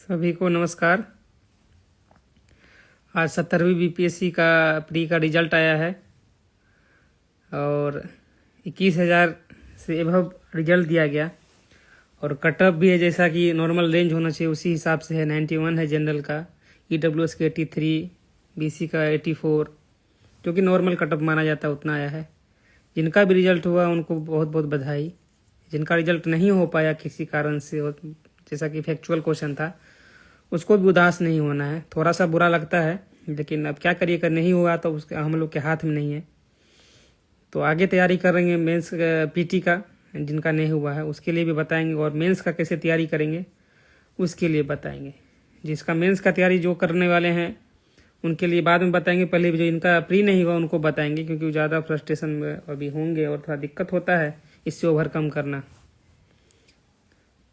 सभी को नमस्कार। आज 17वीं बीपीएससी का प्री का रिजल्ट आया है और 21,000 से एबव रिजल्ट दिया गया और कट ऑफ भी है, जैसा कि नॉर्मल रेंज होना चाहिए उसी हिसाब से है। 91 है जनरल का, ईडब्ल्यूएस का 83, बीसी का 84, जो कि नॉर्मल कट ऑफ माना जाता है उतना आया है। जिनका भी रिजल्ट हुआ उनको बहुत बहुत बधाई। जिनका रिजल्ट नहीं हो पाया किसी कारण से, जैसा कि फैक्चुअल क्वेश्चन था, उसको भी उदास नहीं होना है। थोड़ा सा बुरा लगता है, लेकिन अब क्या करिए, अगर नहीं हुआ तो उसके हम लोग के हाथ में नहीं है। तो आगे तैयारी करेंगे मेंस पीटी का, जिनका नहीं हुआ है उसके लिए भी बताएंगे, और मेंस का कैसे तैयारी करेंगे उसके लिए बताएंगे। जिसका मेंस का तैयारी जो करने वाले हैं उनके लिए बाद में बताएंगे, पहले जो इनका प्री नहीं हुआ उनको बताएंगे, क्योंकि वो ज़्यादा फ्रस्ट्रेशन में अभी होंगे और थोड़ा दिक्कत होता है इससे ओवरकम करना।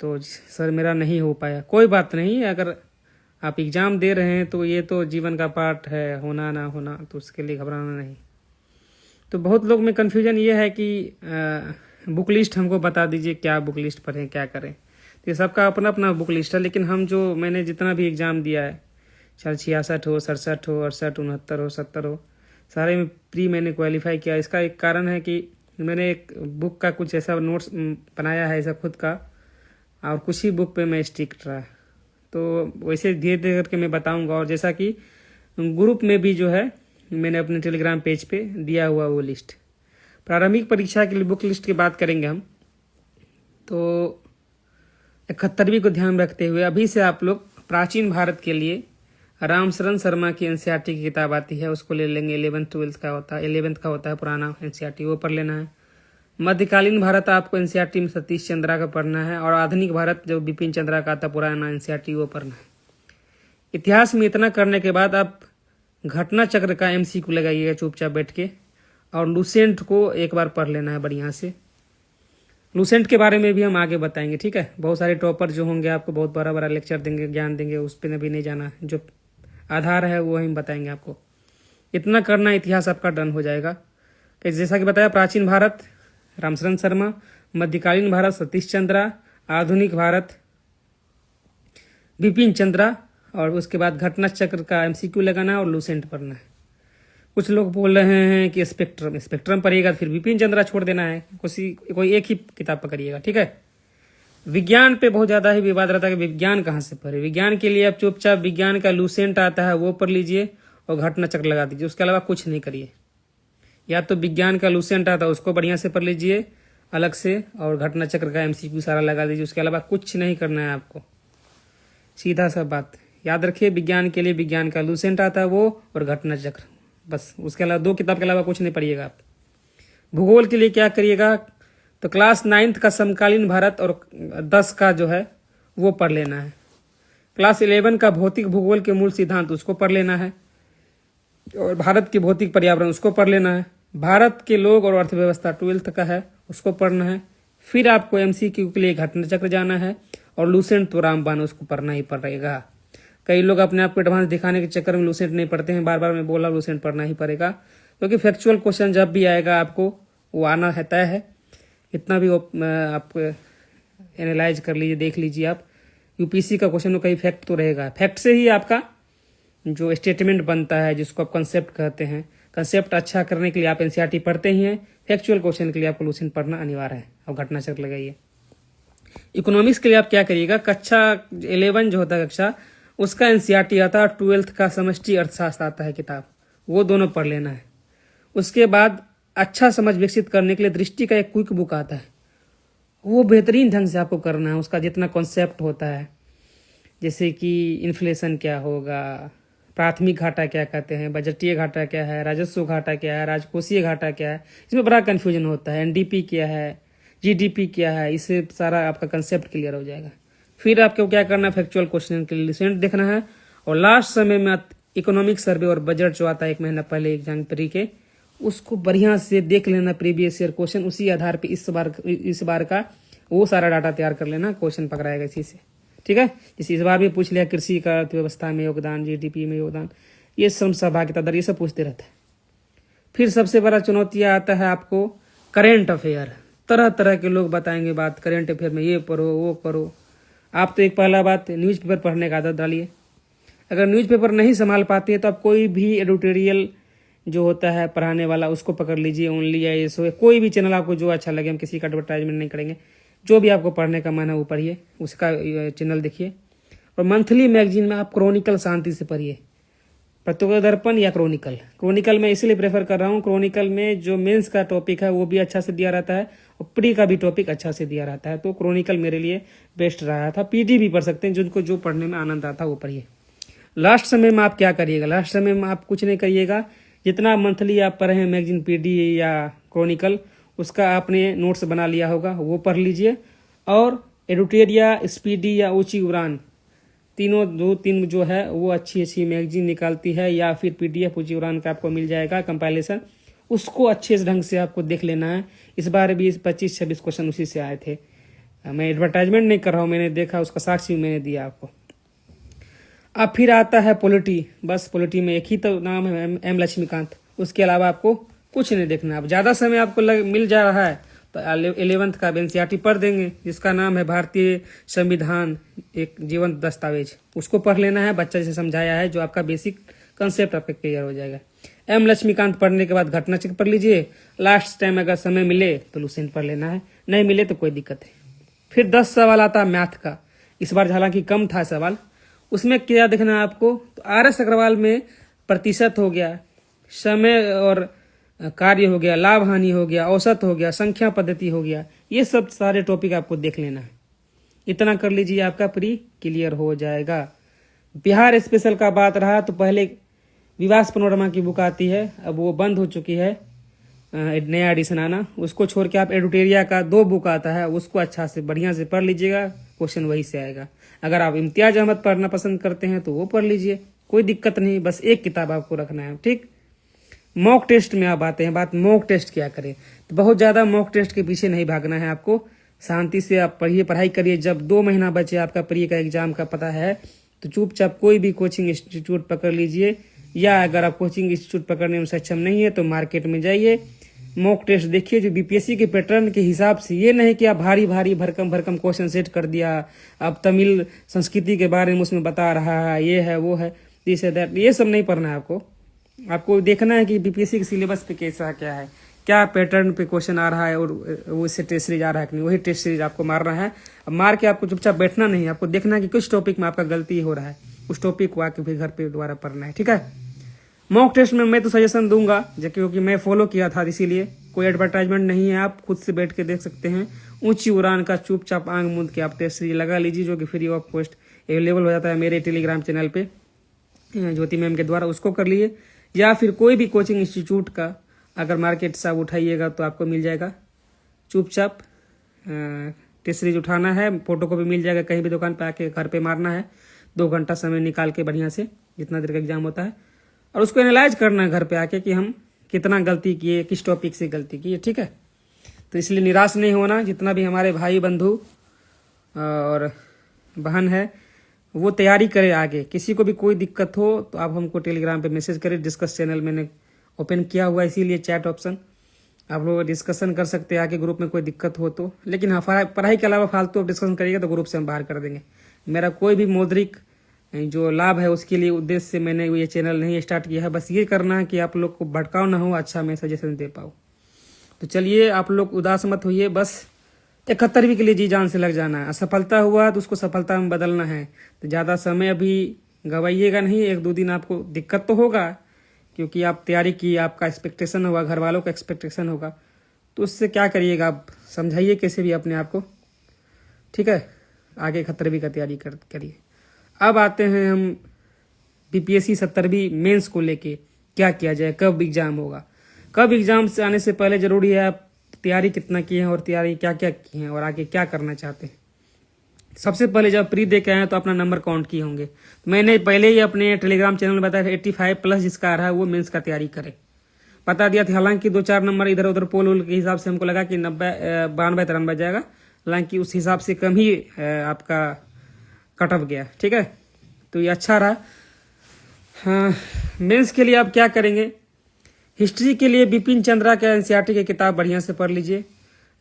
तो सर मेरा नहीं हो पाया, कोई बात नहीं। अगर आप एग्ज़ाम दे रहे हैं तो ये तो जीवन का पार्ट है, होना ना होना, तो उसके लिए घबराना नहीं। तो बहुत लोग में कन्फ्यूजन ये है कि बुक लिस्ट हमको बता दीजिए, क्या बुक लिस्ट पढ़ें, क्या करें। तो ये सबका अपना अपना बुक लिस्ट है, लेकिन मैंने जितना भी एग्ज़ाम दिया है, चाहे 66 हो, 67 हो, 68, 69 हो, 70 हो, सारे में प्री मैंने क्वालिफाई किया। इसका एक कारण है कि मैंने एक बुक का कुछ ऐसा नोट्स बनाया है ऐसा खुद का, और कुछ ही बुक पे मैं स्टिक रहा। तो वैसे धीरे धीरे करके मैं बताऊंगा। और जैसा कि ग्रुप में भी जो है मैंने अपने टेलीग्राम पेज पे दिया हुआ वो लिस्ट, प्रारंभिक परीक्षा के लिए बुक लिस्ट की बात करेंगे हम। तो 71वीं को ध्यान रखते हुए अभी से आप लोग प्राचीन भारत के लिए रामशरण शर्मा की एनसीईआरटी की किताब आती है, उसको ले लेंगे। 11th-12th का होता है, 11th का होता है पुराना एनसीईआरटी, वो पढ़ लेना है। मध्यकालीन भारत आपको एनसीईआरटी में सतीश चंद्रा का पढ़ना है, और आधुनिक भारत जो बिपिन चंद्रा का आता पुराना एनसीईआरटी वो पढ़ना है। इतिहास में इतना करने के बाद आप घटना चक्र का एमसीक्यू लगाइएगा चुपचाप बैठ के, और लूसेंट को एक बार पढ़ लेना है बढ़िया से। लूसेंट के बारे में भी हम आगे बताएंगे, ठीक है। बहुत सारे टॉपर जो होंगे आपको बहुत बड़ा बड़ा लेक्चर देंगे, ज्ञान देंगे, उस पर भी नहीं जाना। जो आधार है वो हम बताएंगे आपको। इतना करना, इतिहास आपका डन हो जाएगा। जैसा कि बताया, प्राचीन भारत रामशरण शर्मा, मध्यकालीन भारत सतीश चंद्रा, आधुनिक भारत बिपिन चंद्रा, और उसके बाद घटना चक्र का एमसीक्यू लगाना और लूसेंट पढ़ना है। कुछ लोग बोल रहे हैं कि स्पेक्ट्रम पढ़िएगा, फिर बिपिन चंद्रा छोड़ देना है, कोई एक ही किताब पकड़िएगा, ठीक है। विज्ञान पे बहुत ज़्यादा ही विवाद रहता है कि विज्ञान कहाँ से पढ़े। विज्ञान के लिए आप चुपचाप विज्ञान का लूसेंट आता है वो पढ़ लीजिए और घटना चक्र लगा दीजिए, उसके अलावा कुछ नहीं करिए। या तो विज्ञान का लूसेंट आता है उसको बढ़िया से पढ़ लीजिए अलग से, और घटना चक्र का एमसीक्यू सारा लगा दीजिए, उसके अलावा कुछ नहीं करना है आपको। सीधा सा बात याद रखिए, विज्ञान के लिए विज्ञान का लूसेंट आता है वो, और घटना चक्र, बस। उसके अलावा 2 किताब के अलावा कुछ नहीं पढ़िएगा आप। भूगोल के लिए क्या करिएगा, तो क्लास 9th का समकालीन भारत और 10 का जो है वो पढ़ लेना है। क्लास 11 का भौतिक भूगोल के मूल सिद्धांत उसको पढ़ लेना है, और भारत की भौतिक पर्यावरण उसको पढ़ लेना है। भारत के लोग और अर्थव्यवस्था 12th का है, उसको पढ़ना है। फिर आपको एमसीक्यू के लिए घटना चक्र जाना है, और लूसेंट तो रामबाण उसको पढ़ना ही पड़ेगा। कई लोग अपने आप को एडवांस दिखाने के चक्कर में लूसेंट नहीं पढ़ते हैं। बार बार मैं बोला लूसेंट पढ़ना ही पड़ेगा, क्योंकि फैक्चुअल क्वेश्चन जब भी आएगा आपको वो आना है, तय है। इतना भी आप एनालाइज कर लीजिए, देख लीजिए आप। यूपीसी का क्वेश्चन में कई फैक्ट तो रहेगा, फैक्ट से ही आपका जो स्टेटमेंट बनता है, जिसको आप कंसेप्ट कहते हैं। कंसेप्ट अच्छा करने के लिए आप एनसीईआरटी पढ़ते ही हैं, फैक्चुअल क्वेश्चन के लिए आपको लूसेंट पढ़ना अनिवार्य है, और घटना चक्र लगाइए। इकोनॉमिक्स के लिए आप क्या करिएगा, कक्षा 11 जो होता है कक्षा, उसका एनसीईआरटी आता है, 12th का समष्टि अर्थशास्त्र आता है किताब, वो दोनों पढ़ लेना है। उसके बाद अच्छा समझ विकसित करने के लिए दृष्टि का एक क्विक बुक आता है, वो बेहतरीन ढंग से आपको करना है। उसका जितना कॉन्सेप्ट होता है, जैसे कि इन्फ्लेशन क्या होगा, प्राथमिक घाटा क्या कहते हैं, बजटीय घाटा क्या है, राजस्व घाटा क्या है, राजकोषीय घाटा क्या है, इसमें बड़ा कन्फ्यूजन होता है। एनडीपी क्या है, जीडीपी क्या है, इससे सारा आपका कंसेप्ट क्लियर हो जाएगा। फिर आपको क्या करना है, फैक्चुअल क्वेश्चन के लिए लूसेंट देखना है, और लास्ट समय में इकोनॉमिक सर्वे और बजट जो आता है 1 महीना पहले एग्जाम प्री के, उसको बढ़िया से देख लेना, प्रीवियस ईयर क्वेश्चन, उसी आधार पे इस बार का वो सारा डाटा तैयार कर लेना, क्वेश्चन पकड़ाएगा इसी से, ठीक है। जैसे इस बार भी पूछ लिया कृषि का अर्थव्यवस्था में योगदान, जीडीपी में योगदान, ये सब सहभागिता दर, ये सब पूछते रहता है। फिर सबसे बड़ा चुनौती आता है आपको करेंट अफेयर। तरह तरह के लोग बताएंगे बात, करेंट अफेयर में ये पढ़ो वो पढ़ो। आप तो एक पहला बात न्यूज़पेपर पढ़ने का आदत डालिए। अगर न्यूज़पेपर नहीं संभाल पाते हैं तो आप कोई भी एडिटोरियल जो होता है पढ़ाने वाला उसको पकड़ लीजिए, ओनली IAS हो, कोई भी चैनल आपको जो अच्छा लगे, हम किसी का एडवर्टाइजमेंट नहीं करेंगे, जो भी आपको पढ़ने का मन है वो पढ़िए, उसका चैनल देखिए। और मंथली मैगजीन में आप क्रॉनिकल शांति से पढ़िए, प्रत्योदय दर्पण या क्रॉनिकल। क्रॉनिकल में इसलिए प्रेफर कर रहा हूँ, क्रॉनिकल में जो मेंस का टॉपिक है वो भी अच्छा से दिया रहता है और प्री का भी टॉपिक अच्छा से दिया रहता है, तो क्रॉनिकल मेरे लिए बेस्ट रहा था। PD भी पढ़ सकते हैं, जिनको जो पढ़ने में आनंद आता है वो पढ़िए। लास्ट समय में आप क्या करिएगा, लास्ट समय में आप कुछ नहीं करिएगा, जितना मंथली आप पढ़े हैं मैगजीन PD या क्रॉनिकल, उसका आपने नोट्स बना लिया होगा वो पढ़ लीजिए। और एडिटोरिया, स्पीडी या ऊंची उड़ान, तीनों 2-3 जो है वो अच्छी मैगजीन निकालती है, या फिर PDF ऊंची उड़ान का आपको मिल जाएगा कंपाइलेशन, उसको अच्छे से ढंग से आपको देख लेना है। इस बार भी 25-26 क्वेश्चन उसी से आए थे। मैं एडवर्टाइजमेंट नहीं कर रहा हूँ, मैंने देखा, उसका साक्षी मैंने दिया आपको। अब फिर आता है पॉलिटी। बस पॉलिटी में एक ही तो नाम है M लक्ष्मीकांत, उसके अलावा आपको कुछ नहीं देखना। अब ज़्यादा समय आपको मिल जा रहा है तो 11th का NCERT पढ़ देंगे, जिसका नाम है भारतीय संविधान एक जीवंत दस्तावेज, उसको पढ़ लेना है। बच्चा जैसे समझाया है, जो आपका बेसिक कंसेप्ट आपका क्लियर हो जाएगा। M लक्ष्मीकांत पढ़ने के बाद घटना चक्र पढ़ लीजिए। लास्ट टाइम अगर समय मिले तो लूसेंट पढ़ लेना है, नहीं मिले तो कोई दिक्कत है। फिर 10 सवाल आता है मैथ का। इस बार हालांकि कम था सवाल, उसमें क्या देखना है आपको, तो RS अग्रवाल में प्रतिशत हो गया, समय और कार्य हो गया, लाभ हानि हो गया, औसत हो गया, संख्या पद्धति हो गया, ये सब सारे टॉपिक आपको देख लेना है। इतना कर लीजिए, आपका प्री क्लियर हो जाएगा। बिहार स्पेशल का बात रहा तो पहले विवास पनोरमा की बुक आती है, अब वो बंद हो चुकी है, नया एडिशन आना। उसको छोड़ के आप एडिटोरिया का 2 बुक आता है, उसको अच्छा से बढ़िया से पढ़ लीजिएगा, क्वेश्चन वही से आएगा। अगर आप इम्तियाज अहमद पढ़ना पसंद करते हैं तो वो पढ़ लीजिए, कोई दिक्कत नहीं, बस एक किताब आपको रखना है, ठीक। मॉक टेस्ट में आप आते हैं, बात मॉक टेस्ट क्या करें, तो बहुत ज़्यादा मॉक टेस्ट के पीछे नहीं भागना है आपको, शांति से आप पढ़िए, पढ़ाई करिए। जब 2 महीना बचे आपका प्री का एग्जाम का पता है, तो चुपचाप कोई भी कोचिंग इंस्टीट्यूट पकड़ लीजिए, या अगर आप कोचिंग इंस्टीट्यूट पकड़ने में सक्षम नहीं है तो मार्केट में जाइए, मॉक टेस्ट देखिए जो BPSC के पैटर्न के हिसाब से। ये नहीं कि आप भारी भारी भरकम क्वेश्चन सेट कर दिया, अब तमिल संस्कृति के बारे में उसमें बता रहा है, ये है वो है, दिस है दैट, ये सब नहीं पढ़ना है आपको। आपको देखना है कि BPSC के सिलेबस पे कैसा क्या है, क्या पैटर्न पे क्वेश्चन आ रहा है, और वो इससे टेस्ट सीरीज आ रहा है कि नहीं, वही टेस्ट सीरीज आपको मारना है। अब मार के आपको चुपचाप बैठना नहीं, आपको देखना है कि कुछ टॉपिक में आपका गलती हो रहा है, उस टॉपिक को आके फिर घर पे दोबारा पढ़ना है, ठीक है। मॉक टेस्ट में मैं तो सजेशन दूंगा, क्योंकि मैं फॉलो किया था, इसीलिए कोई एडवर्टाइजमेंट नहीं है, आप खुद से बैठ के देख सकते हैं। ऊंची उड़ान का चुपचाप आंख मूंद के आप टेस्ट सीरीज लगा लीजिए, जो कि फ्री ऑफ कॉस्ट अवेलेबल हो जाता है मेरे टेलीग्राम चैनल पे ज्योति मैम के द्वारा, उसको कर लिए। या फिर कोई भी कोचिंग इंस्टीट्यूट का अगर मार्केट से आप उठाइएगा तो आपको मिल जाएगा, चुपचाप टेस्ट सीरीज उठाना है, फोटो कॉपी मिल जाएगा, कहीं भी दुकान पे आके घर पे मारना है, 2 घंटा समय निकाल के बढ़िया से, जितना देर का एग्जाम होता है, और उसको एनालाइज करना है घर पे आके कि हम कितना गलती किए, किस टॉपिक से गलती किए, ठीक है। तो इसलिए निराश नहीं होना, जितना भी हमारे भाई बंधु और बहन है वो तैयारी करें आगे। किसी को भी कोई दिक्कत हो तो आप हमको टेलीग्राम पे मैसेज करें, डिस्कस चैनल मैंने ओपन किया हुआ है, इसीलिए चैट ऑप्शन, आप लोग डिस्कशन कर सकते हैं आगे ग्रुप में कोई दिक्कत हो तो। लेकिन हाँ, पढ़ाई के अलावा फालतू आप डिस्कशन करिएगा तो ग्रुप से हम बाहर कर देंगे। मेरा कोई भी मौद्रिक जो लाभ है उसके लिए उद्देश्य से मैंने ये चैनल नहीं स्टार्ट किया है, बस ये करना है कि आप लोग को भटकाव ना हो, अच्छा मैं सजेशन दे पाऊँ। तो चलिए, आप लोग उदास मत होइए, बस 71वीं के लिए जी जान से लग जाना है। असफलता हुआ तो उसको सफलता में बदलना है, तो ज़्यादा समय अभी गवाइएगा नहीं। 1-2 दिन आपको दिक्कत तो होगा, क्योंकि आप तैयारी की, आपका एक्सपेक्टेशन होगा, घर वालों का एक्सपेक्टेशन होगा, तो उससे क्या करिएगा, आप समझाइए कैसे भी अपने आप को, ठीक है। आगे 71वीं का तैयारी करिए। अब आते हैं हम BPSC 70वीं मेंस को लेके क्या किया जाए, कब एग्जाम होगा। कब एग्जाम से आने से पहले जरूरी है आप तैयारी कितना किए हैं और तैयारी क्या क्या की हैं और आगे क्या करना चाहते हैं। सबसे पहले जब प्री दे के आए तो अपना नंबर काउंट किए होंगे। मैंने पहले ही अपने टेलीग्राम चैनल में बताया 85+ जिसका आ रहा है वो मेंस का तैयारी करे, बता दिया था। हालांकि 2-4 नंबर इधर उधर पोल वोल के हिसाब से हमको लगा कि 92-93 जाएगा, हालांकि उस हिसाब से कम ही आपका कट ऑफ गया, ठीक है। तो ये अच्छा रहा। हाँ, मेंस के लिए आप क्या करेंगे, हिस्ट्री के लिए बिपिन चंद्रा के NCERT की किताब बढ़िया से पढ़ लीजिए,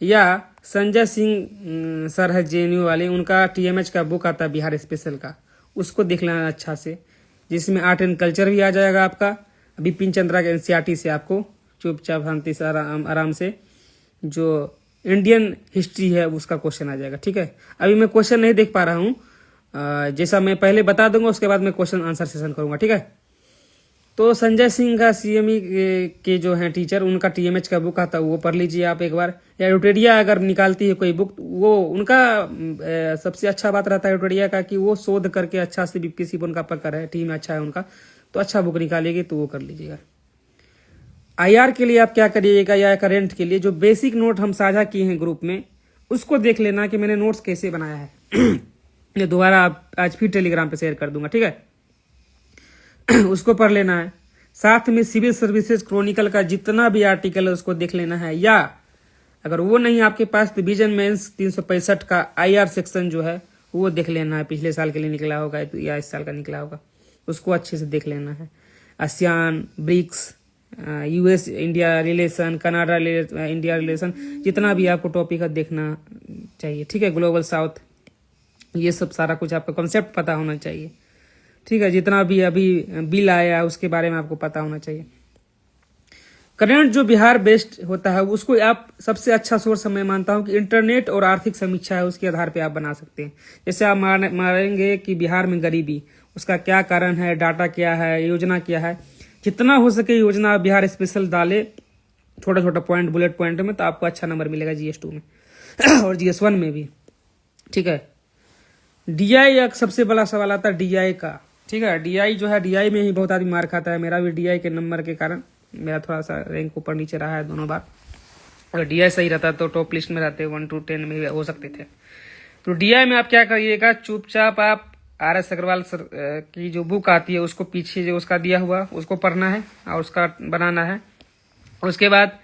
या संजय सिंह सर है जेएनयू वाले, उनका टीएमएच का बुक आता है बिहार स्पेशल का, उसको देख लेना अच्छा से, जिसमें आर्ट एंड कल्चर भी आ जाएगा आपका। बिपिन चंद्रा के एनसीईआरटी से आपको चुपचाप शांति से आराम से जो इंडियन हिस्ट्री है उसका क्वेश्चन आ जाएगा। ठीक है, अभी मैं क्वेश्चन नहीं देख पा रहा हूँ, जैसा मैं पहले बता दूंगा उसके बाद मैं क्वेश्चन आंसर सेशन करूंगा। ठीक है, तो संजय सिंह का सीएमई के जो हैं टीचर, उनका टीएमएच का बुक आता है, वो पढ़ लीजिए आप एक बार। या यूटेडिया अगर निकालती है कोई बुक, वो उनका सबसे अच्छा बात रहता है यूटेडिया का कि वो शोध करके अच्छा से बीपीएससी उनका पकड़ है, टीम अच्छा है उनका, तो अच्छा बुक निकालेगी, तो वो कर लीजिएगा। आईआर के लिए आप क्या करिएगा, या करंट के लिए जो बेसिक नोट हम साझा किए हैं ग्रुप में, उसको देख लेना कि मैंने नोट्स कैसे बनाया है। ये दोबारा आज फिर टेलीग्राम पे शेयर कर दूंगा। ठीक है, उसको पढ़ लेना है। साथ में सिविल सर्विसेज क्रॉनिकल का जितना भी आर्टिकल है उसको देख लेना है, या अगर वो नहीं आपके पास तो विजन मेंस 365 का आईआर सेक्शन जो है वो देख लेना है, पिछले साल के लिए निकला होगा या इस साल का निकला होगा, उसको अच्छे से देख लेना है। ASEAN, BRICS, US India relation, Canada India relation, जितना भी आपको टॉपिक है देखना चाहिए। ठीक है, ग्लोबल साउथ, ये सब सारा कुछ आपका कॉन्सेप्ट पता होना चाहिए। ठीक है, जितना भी अभी बिल आया उसके बारे में आपको पता होना चाहिए। करंट जो बिहार बेस्ड होता है उसको आप सबसे अच्छा सोर्स मैं मानता हूं कि इंटरनेट और आर्थिक समीक्षा है, उसके आधार पे आप बना सकते हैं। जैसे आप मारेंगे कि बिहार में गरीबी, उसका क्या कारण है, डाटा क्या है, योजना क्या है, जितना हो सके योजना बिहार स्पेशल डाले, छोटा छोटा पॉइंट, बुलेट पॉइंट में, तो आपको अच्छा नंबर मिलेगा GS2 में और GS1 में भी। ठीक है, डीआई एक सबसे बड़ा सवाल आता है डीआई का। ठीक है, डीआई जो है, डीआई में ही बहुत आदमी मार खाता है। मेरा भी डीआई के नंबर के कारण मेरा थोड़ा सा रैंक ऊपर नीचे रहा है दोनों बार। अगर डीआई सही रहता तो टॉप लिस्ट में रहते, 1 to 10 में हो सकते थे। तो डीआई में आप क्या करिएगा, चुपचाप आप RS अग्रवाल सर की जो बुक आती है उसको पीछे जो उसका दिया हुआ उसको पढ़ना है और उसका बनाना है। उसके बाद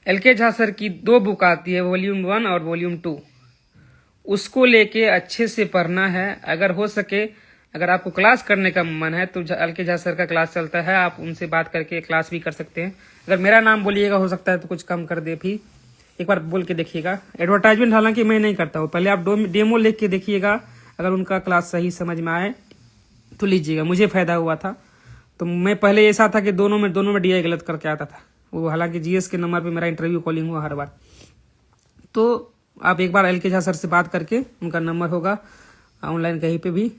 LK झा सर की 2 बुक आती है, वॉल्यूम 1 और वॉल्यूम 2, उसको लेके अच्छे से पढ़ना है। अगर हो सके, अगर आपको क्लास करने का मन है तो LK झा सर का क्लास चलता है, आप उनसे बात करके क्लास भी कर सकते हैं। अगर मेरा नाम बोलिएगा हो सकता है तो कुछ कम कर दे, भी एक बार बोल के देखिएगा। एडवर्टाइजमेंट हालांकि मैं नहीं करता हूँ, पहले आप डेमो लिख के देखिएगा, अगर उनका क्लास सही समझ में आए तो लीजिएगा। मुझे फायदा हुआ था, तो मैं पहले ऐसा था कि दोनों में डीआई गलत करके आता था वो, हालांकि जीएस के नंबर पे मेरा इंटरव्यू कॉलिंग हुआ हर बार। तो आप एक बार LK झा सर से बात करके, उनका नंबर होगा ऑनलाइन कहीं पे भी,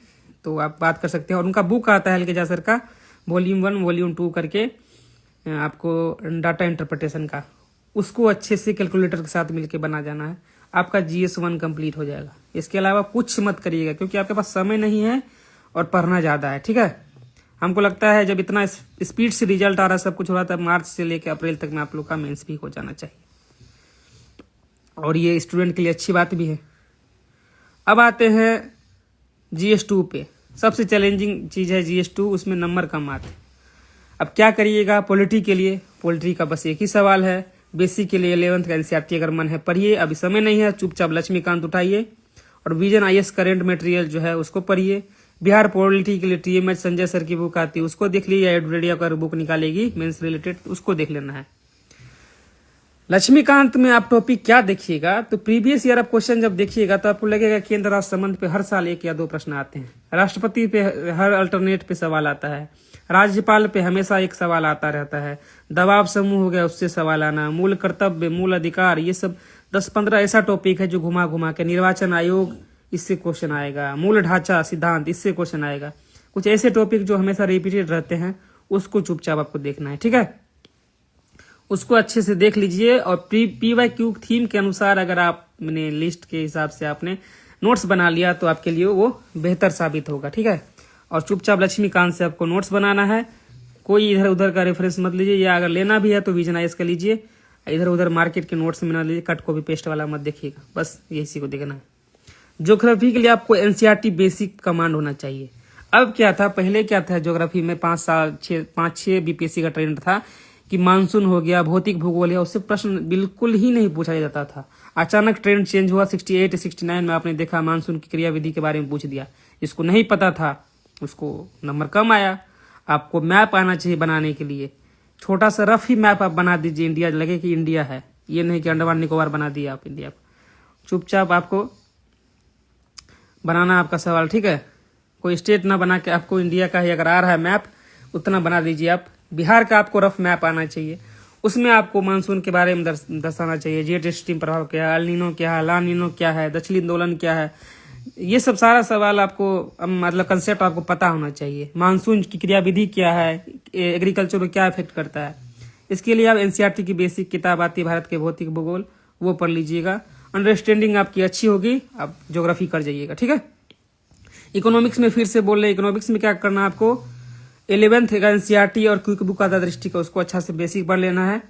तो आप बात कर सकते हैं। और उनका बुक आता है LK झा सर का, वॉल्यूम 1 वॉल्यूम 2 करके, आपको डाटा इंटरप्रिटेशन का, उसको अच्छे से कैलकुलेटर के साथ मिलके बना जाना है, आपका GS1 कंप्लीट हो जाएगा। इसके अलावा कुछ मत करिएगा, क्योंकि आपके पास समय नहीं है और पढ़ना ज़्यादा है। ठीक है, हमको लगता है जब इतना स्पीड से रिजल्ट आ रहा है, सब कुछ हो रहा था, मार्च से लेकर अप्रैल तक में आप लोग का मेंस भी हो जाना चाहिए, और ये स्टूडेंट के लिए अच्छी बात भी है। अब आते हैं GS2 पे। सबसे चैलेंजिंग चीज़ है GS2, उसमें नंबर कम आते हैं। अब क्या करिएगा, पॉलिटी के लिए, पोल्ट्री का बस एक ही सवाल है। बेसिक के लिए 11th का एनसीईआरटी अगर मन है पढ़िए, अभी समय नहीं है, चुपचाप लक्ष्मीकांत उठाइए और विजन IS करेंट मटेरियल जो है उसको पढ़िए। बिहार पॉलिटी के लिए TMH संजय सर की बुक आती है, उसको देख लीजिए, या एडरेडिया का बुक निकालेगी मेंस रिलेटेड, उसको देख लेना है। लक्ष्मीकांत में आप टॉपिक क्या देखिएगा, तो प्रीवियस ईयर आप क्वेश्चन जब देखिएगा तो आपको लगेगा केंद्र राष्ट्र संबंध पे हर साल 1 या 2 प्रश्न आते हैं, राष्ट्रपति पे हर अल्टरनेट पे सवाल आता है, राज्यपाल पे हमेशा एक सवाल आता रहता है, दबाव समूह हो गया उससे सवाल आना, मूल कर्तव्य, मूल अधिकार, ये सब 10-15 ऐसा टॉपिक है जो घुमा घुमा के, निर्वाचन आयोग इससे क्वेश्चन आएगा, मूल ढांचा सिद्धांत इससे क्वेश्चन आएगा। कुछ ऐसे टॉपिक जो हमेशा रिपीटेड रहते हैं उसको चुपचाप आपको देखना है। ठीक है, उसको अच्छे से देख लीजिए, और PYQ थीम के अनुसार अगर आपने लिस्ट के हिसाब से आपने नोट्स बना लिया तो आपके लिए वो बेहतर साबित होगा। ठीक है, और चुपचाप लक्ष्मीकांत से आपको नोट्स बनाना है, कोई इधर उधर का रेफरेंस मत लीजिए, या अगर लेना भी है तो विजन IS का लीजिए, इधर उधर मार्केट के नोट्स में ना लीजिए, कट कॉपी पेस्ट वाला मत देखिएगा, बस यही को देखना है। ज्योग्राफी के लिए आपको NCERT बेसिक कमांड होना चाहिए। अब क्या था, पहले क्या था, ज्योग्राफी में 5-6 BPSC का ट्रेंड था कि मानसून हो गया, भौतिक भूगोल है, उससे प्रश्न बिल्कुल ही नहीं पूछा जाता था। अचानक ट्रेंड चेंज हुआ, 68-69 में आपने देखा मानसून की क्रियाविधि के बारे में पूछ दिया, जिसको नहीं पता था उसको नंबर कम आया। आपको मैप आना चाहिए बनाने के लिए, छोटा सा रफ ही मैप आप बना दीजिए, इंडिया लगे कि इंडिया है, ये नहीं कि अंडमान निकोबार बना दिया आप इंडिया को। चुपचाप आपको बनाना आपका सवाल, ठीक है। कोई स्टेट ना बना के आपको इंडिया का ही अगर आ रहा है मैप उतना बना दीजिए आप। बिहार का आपको रफ मैप आना चाहिए, उसमें आपको मानसून के बारे में दर्शाना चाहिए। जेट स्ट्रीम प्रभाव क्या है, अल-नीनो क्या है, ला-नीनो क्या है, दक्षिणी दोलन क्या है, ये सब सारा सवाल आपको मतलब कंसेप्ट आपको पता होना चाहिए। मानसून की क्रियाविधि क्या है, एग्रीकल्चर को क्या इफेक्ट करता है। इसके लिए आप एनसीईआरटी की बेसिक किताब आती है भारत के भौतिक भूगोल, वो पढ़ लीजिएगा। अंडरस्टैंडिंग आपकी अच्छी होगी, आप ज्योग्राफी कर जाइएगा, ठीक है। इकोनॉमिक्स में फिर से बोल रहे, इकोनॉमिक्स में क्या करना है आपको, 11th का एनसीईआरटी और क्विक बुक आता दृष्टि का, उसको अच्छा से बेसिक पढ़ लेना है।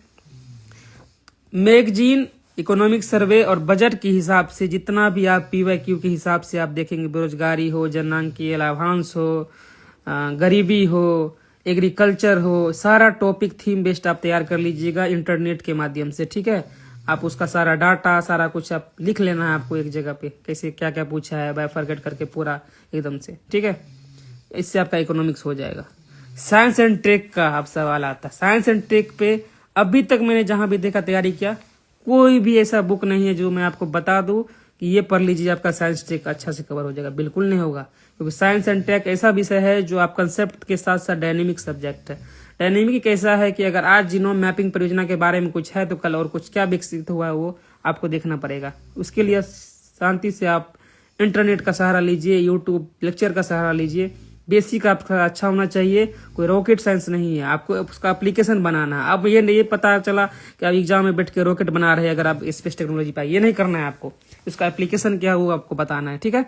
मैगजीन, इकोनॉमिक सर्वे और बजट के हिसाब से जितना भी आप पीवाईक्यू के हिसाब से आप देखेंगे, बेरोजगारी हो, जनांकीय लाभांश हो, गरीबी हो, एग्रीकल्चर हो, सारा टॉपिक थीम बेस्ड आप तैयार कर लीजिएगा इंटरनेट के माध्यम से, ठीक है। आप उसका सारा डाटा सारा कुछ आप लिख लेना है आपको एक जगह पे, कैसे क्या क्या पूछा है बायफरगेट करके पूरा एकदम से, ठीक है। इससे आपका इकोनॉमिक्स हो जाएगा। साइंस एंड टेक का आप सवाल आता है। साइंस एंड टेक पे अभी तक मैंने जहां भी देखा तैयारी किया, कोई भी ऐसा बुक नहीं है जो मैं आपको बता दूं कि ये पढ़ लीजिए आपका साइंस टेक अच्छा से कवर हो जाएगा, बिल्कुल नहीं होगा। क्योंकि साइंस एंड टेक ऐसा विषय है जो आप कंसेप्ट के साथ साथ डायनेमिक सब्जेक्ट है। डायनेमिक कैसा है कि अगर आज जीनोम मैपिंग परियोजना के बारे में कुछ है तो कल और कुछ क्या विकसित हुआ है वो आपको देखना पड़ेगा। उसके लिए शांति से आप इंटरनेट का सहारा लीजिए, यूट्यूब लेक्चर का सहारा लीजिए। बेसिक आपका अच्छा होना चाहिए, कोई रॉकेट साइंस नहीं है, आपको उसका एप्लीकेशन बनाना है। अब ये पता चला कि आप एग्जाम में बैठ के रॉकेट बना रहे हैं अगर आप स्पेस टेक्नोलॉजी पाए, ये नहीं करना है आपको। उसका एप्लीकेशन क्या है वो आपको बताना है, ठीक है।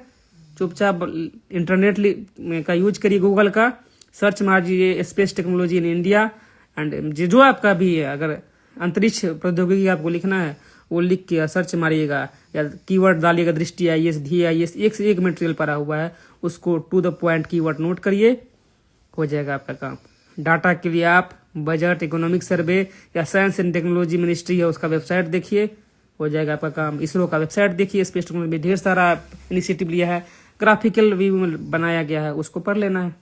चुपचाप इंटरनेट का यूज करिए, गूगल का सर्च मारिए space technology in India and जो आपका भी है, अगर अंतरिक्ष प्रौद्योगिकी आपको लिखना है वो लिख के सर्च मारिएगा या कीवर्ड डालिएगा, दृष्टि आईएएस, धी आईएएस, एक से एक मटेरियल पड़ा हुआ है, उसको to the point keyword note करिए, हो जाएगा आपका काम। डाटा के लिए आप बजट, इकोनॉमिक सर्वे या साइंस एंड टेक्नोलॉजी मिनिस्ट्री है उसका वेबसाइट देखिए, हो जाएगा आपका काम। इसरो का वेबसाइट देखिए, स्पेस टेक्नोलॉजी में ढेर सारा इनिशिएटिव लिया है, ग्राफिकल व्यू में बनाया गया है, उसको पढ़ लेना है,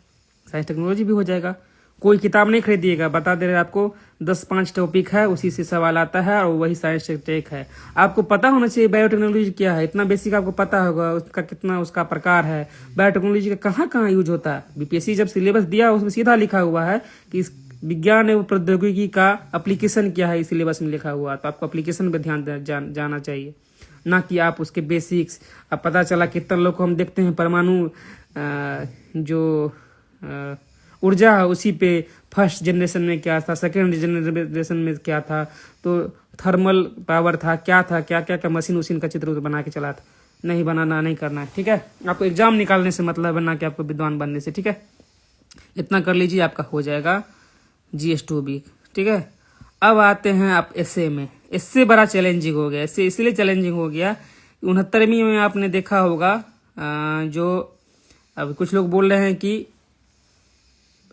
साइंस टेक्नोलॉजी भी हो जाएगा। कोई किताब नहीं खरीदिएगा, बता दे रहे आपको 10-5 टॉपिक है, उसी से सवाल आता है और वही साइंस टेक है। आपको पता होना चाहिए बायोटेक्नोलॉजी क्या है, इतना बेसिक आपको पता होगा, उसका कितना उसका प्रकार है, बायोटेक्नोलॉजी का कहाँ कहाँ यूज होता है। बीपीएससी जब सिलेबस दिया उसमें सीधा लिखा हुआ है कि विज्ञान एवं प्रौद्योगिकी का एप्लीकेशन क्या है, इस सिलेबस में लिखा हुआ है। तो आपको एप्लीकेशन पे ध्यान जाना चाहिए, ना कि आप उसके बेसिक्स। अब पता चला कितना लोग को हम देखते हैं परमाणु जो ऊर्जा है उसी पे फर्स्ट जनरेशन में क्या था, सेकेंड जनरेशन में क्या था, तो थर्मल पावर था, क्या था, क्या क्या क्या मशीन उसीन का चित्र बना के चला था। नहीं बनाना, नहीं करना है, ठीक है। आपको एग्जाम निकालने से मतलब है, ना कि आपको विद्वान बनने से, ठीक है। इतना कर लीजिए, आपका हो जाएगा GS2B, ठीक है। अब आते हैं आप एसए में। इससे बड़ा चैलेंजिंग हो गया, इससे इसलिए चैलेंजिंग हो गया 69वीं में आपने देखा होगा जो अब कुछ लोग बोल रहे हैं कि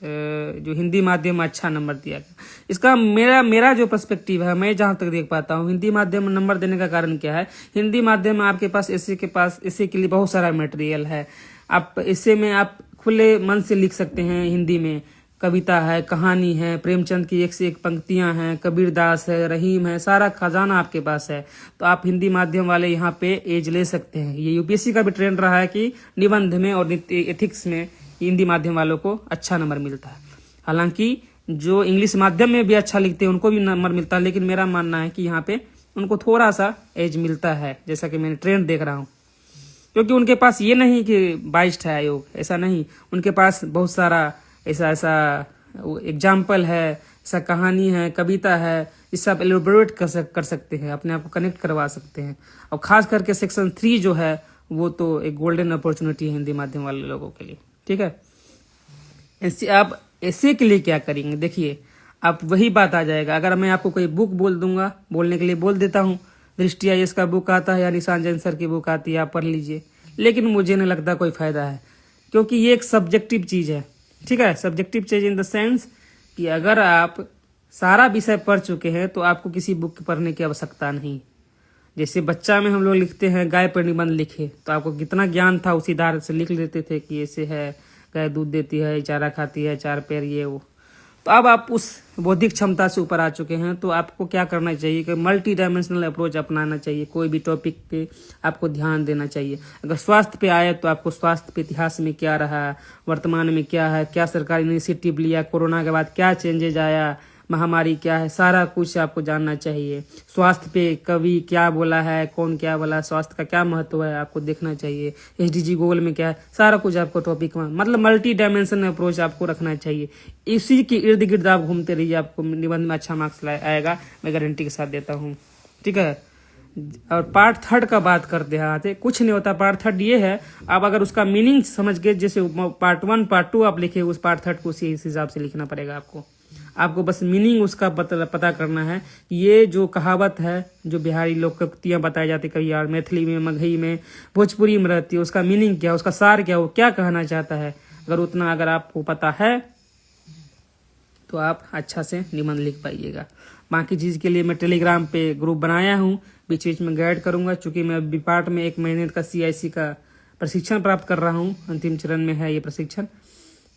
जो हिंदी माध्यम में अच्छा नंबर दिया गया। इसका मेरा जो पर्सपेक्टिव है, मैं जहां तक देख पाता हूं, हिंदी माध्यम में नंबर देने का कारण क्या है। हिंदी माध्यम में आपके पास एसे के लिए बहुत सारा मटेरियल है। आप एसे में आप खुले मन से लिख सकते हैं। हिंदी में कविता है, कहानी है, प्रेमचंद की एक से एक पंक्तियां हैं, कबीरदास है, रहीम है, सारा खजाना आपके पास है। तो आप हिंदी माध्यम वाले यहाँ पे एज ले सकते हैं। ये यूपीएससी का भी ट्रेंड रहा है कि निबंध में और एथिक्स में हिंदी माध्यम वालों को अच्छा नंबर मिलता है। हालांकि जो इंग्लिश माध्यम में भी अच्छा लिखते हैं उनको भी नंबर मिलता है, लेकिन मेरा मानना है कि यहाँ पे उनको थोड़ा सा एज मिलता है, जैसा कि मैंने ट्रेंड देख रहा हूँ। क्योंकि उनके पास ये नहीं कि बाइस्ड है आयोग, ऐसा नहीं। उनके पास बहुत सारा ऐसा एग्जाम्पल है, ऐसा कहानी है, कविता है, जिससे आप एलोबरेट कर सकते हैं, अपने आप को कनेक्ट करवा सकते हैं। और खास करके सेक्शन 3 जो है वो तो एक गोल्डन अपॉर्चुनिटी है हिंदी माध्यम वाले लोगों के लिए, ठीक है। आप ऐसे के लिए क्या करेंगे, देखिए आप वही बात आ जाएगा। अगर मैं आपको कोई बुक बोल दूंगा, बोलने के लिए बोल देता हूँ, दृष्टि आईएएस का बुक आता है या निशान जैन सर की बुक आती है, आप पढ़ लीजिए, लेकिन मुझे नहीं लगता कोई फायदा है, क्योंकि ये एक सब्जेक्टिव चीज है, ठीक है। सब्जेक्टिव चीज इन द सेंस कि अगर आप सारा विषय पढ़ चुके हैं तो आपको किसी बुक पढ़ने की आवश्यकता नहीं। जैसे बच्चा में हम लोग लिखते हैं गाय पर निबंध लिखे, तो आपको कितना ज्ञान था उसी धार से लिख लेते थे कि ऐसे है, गाय दूध देती है, चारा खाती है, 4 पैर, ये वो। तो अब आप उस बौद्धिक क्षमता से ऊपर आ चुके हैं, तो आपको क्या करना चाहिए कि मल्टी डायमेंशनल अप्रोच अपनाना चाहिए। कोई भी टॉपिक पे आपको ध्यान देना चाहिए। अगर स्वास्थ्य पे आए तो आपको स्वास्थ्य पे इतिहास में क्या रहा, वर्तमान में क्या है, क्या सरकार इनिशिएटिव लिया, कोरोना के बाद क्या चेंजेज आया, महामारी क्या है, सारा कुछ आपको जानना चाहिए। स्वास्थ्य पे कभी क्या बोला है, कौन क्या बोला, स्वास्थ्य का क्या महत्व है, आपको देखना चाहिए। SDG गोल में क्या है, सारा कुछ आपको टॉपिक में, मतलब मल्टी डायमेंशन अप्रोच आपको रखना चाहिए। इसी के इर्द गिर्द आप घूमते रहिए, आपको निबंध में अच्छा मार्क्स आएगा, मैं गारंटी के साथ देता हूँ। ठीक है। और पार्ट थर्ड का बात करते हैं आते, कुछ नहीं होता। पार्ट थर्ड ये है, आप अगर उसका मीनिंग समझ के, जैसे पार्ट 1 पार्ट 2 आप लिखे, उस पार्ट थर्ड को उसी हिसाब से लिखना पड़ेगा आपको बस मीनिंग उसका पता करना है। ये जो कहावत है, जो बिहारी लोकोक्तियाँ बताई जाती कभी यार, मैथिली में, मगही में, भोजपुरी में रहती है, उसका मीनिंग क्या है, उसका सार क्या है, वो क्या कहना चाहता है, अगर आपको पता है तो आप अच्छा से निबंध लिख पाइएगा। बाकी चीज़ के लिए मैं टेलीग्राम पे ग्रुप बनाया हूँ, बीच बीच में गाइड करूँगा। चूँकि मैं अभी पार्ट में 1 महीने का CIC का प्रशिक्षण प्राप्त कर रहा हूँ, अंतिम चरण में है ये प्रशिक्षण,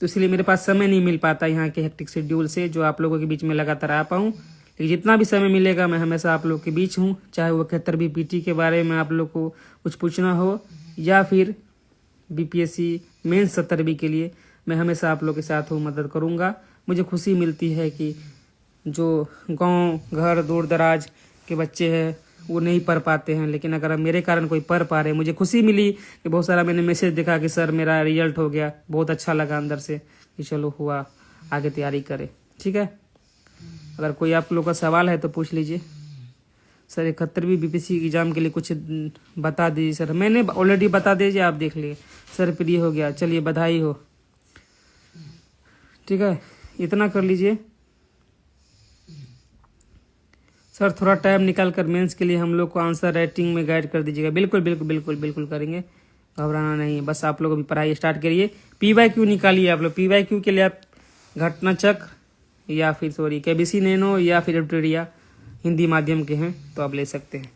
तो इसलिए मेरे पास समय नहीं मिल पाता यहाँ के हेक्टिक शेड्यूल से, जो आप लोगों के बीच में लगातार आ पाऊँ। लेकिन जितना भी समय मिलेगा मैं हमेशा आप लोग के बीच हूँ, चाहे वो 71वीं PT के बारे में आप लोग को कुछ पूछना हो, या फिर BPSC मेंस 70वीं के लिए, मैं हमेशा आप लोग के साथ हूँ, मदद करूँगा। मुझे खुशी मिलती है कि जो गांव घर दूर दराज के बच्चे हैं वो नहीं पढ़ पाते हैं, लेकिन अगर मेरे कारण कोई पढ़ पा रहे, मुझे खुशी मिली कि बहुत सारा मैंने मैसेज देखा कि सर मेरा रिजल्ट हो गया, बहुत अच्छा लगा अंदर से कि चलो हुआ, आगे तैयारी करें। ठीक है। अगर कोई आप लोग का सवाल है तो पूछ लीजिए। सर 71वीं BPSC एग्जाम के लिए कुछ बता दीजिए। सर मैंने ऑलरेडी बता दीजिए, आप देख लिए। सर प्रिय हो गया, चलिए बधाई हो। ठीक है, इतना कर लीजिए। सर थोड़ा टाइम निकाल कर मेंस के लिए हम लोग को आंसर राइटिंग में गाइड कर दीजिएगा। बिल्कुल बिल्कुल बिल्कुल बिल्कुल करेंगे, घबराना नहीं है। बस आप लोग अभी पढ़ाई स्टार्ट करिए। PYQ निकालिए आप लोग। PYQ के लिए आप घटना चक्र या फिर KBC नैनो या फिर एडिटोरिया हिंदी माध्यम के हैं तो आप ले सकते हैं।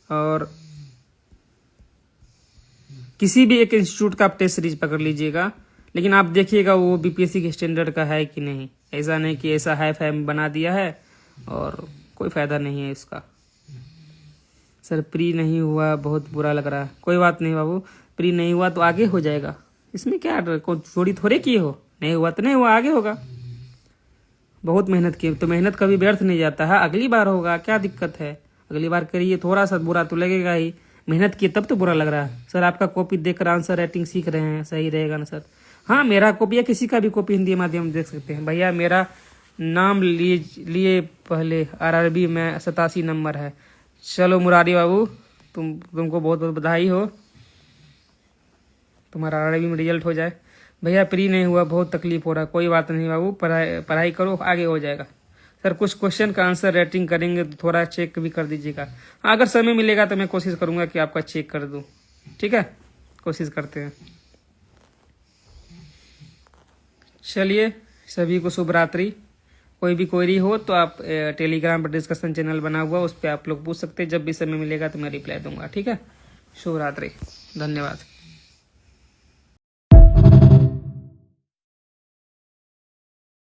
और किसी भी एक इंस्टीट्यूट का आप टेस्ट सीरीज पकड़ लीजिएगा, लेकिन आप देखिएगा वो BPSC के स्टैंडर्ड का है कि नहीं। ऐसा नहीं कि ऐसा हाई फाई बना दिया है और कोई फायदा नहीं है इसका। सर प्री नहीं हुआ, बहुत बुरा लग रहा है। कोई बात नहीं बाबू, प्री नहीं हुआ तो आगे हो जाएगा, इसमें क्या चोरी थोड़े की हो, नहीं हुआ तो नहीं हुआ, आगे होगा। बहुत मेहनत की तो मेहनत कभी व्यर्थ नहीं जाता है, अगली बार होगा, क्या दिक्कत है, अगली बार करिए। थोड़ा सा बुरा तो लगेगा ही, मेहनत की तब तो बुरा लग रहा है। सर आपका कॉपी देखकर आंसर राइटिंग सीख रहे हैं, सही रहेगा ना सर? हाँ, मेरा कॉपी या किसी का भी कॉपी हिंदी माध्यम देख सकते हैं। भैया मेरा नाम लिए पहले RRB में 87 नंबर है। चलो मुरारी बाबू, तुमको बहुत बहुत बधाई हो, तुम्हारा RRB में रिजल्ट हो जाए। भैया प्री नहीं हुआ, बहुत तकलीफ हो रहा है। कोई बात नहीं बाबू, पढ़ाई करो, आगे हो जाएगा। सर कुछ क्वेश्चन का आंसर राइटिंग करेंगे तो थोड़ा चेक भी कर दीजिएगा। हाँ, अगर समय मिलेगा तो मैं कोशिश करूंगा कि आपका चेक कर दूं। ठीक है, कोशिश करते हैं। चलिए, सभी को शुभ रात्रि। कोई भी क्वेरी हो तो आप टेलीग्राम पर डिस्कशन चैनल बना हुआ, उस पर आप लोग पूछ सकते हैं। जब भी समय मिलेगा तो मैं रिप्लाई दूंगा। ठीक है, शुभ रात्रि, धन्यवाद।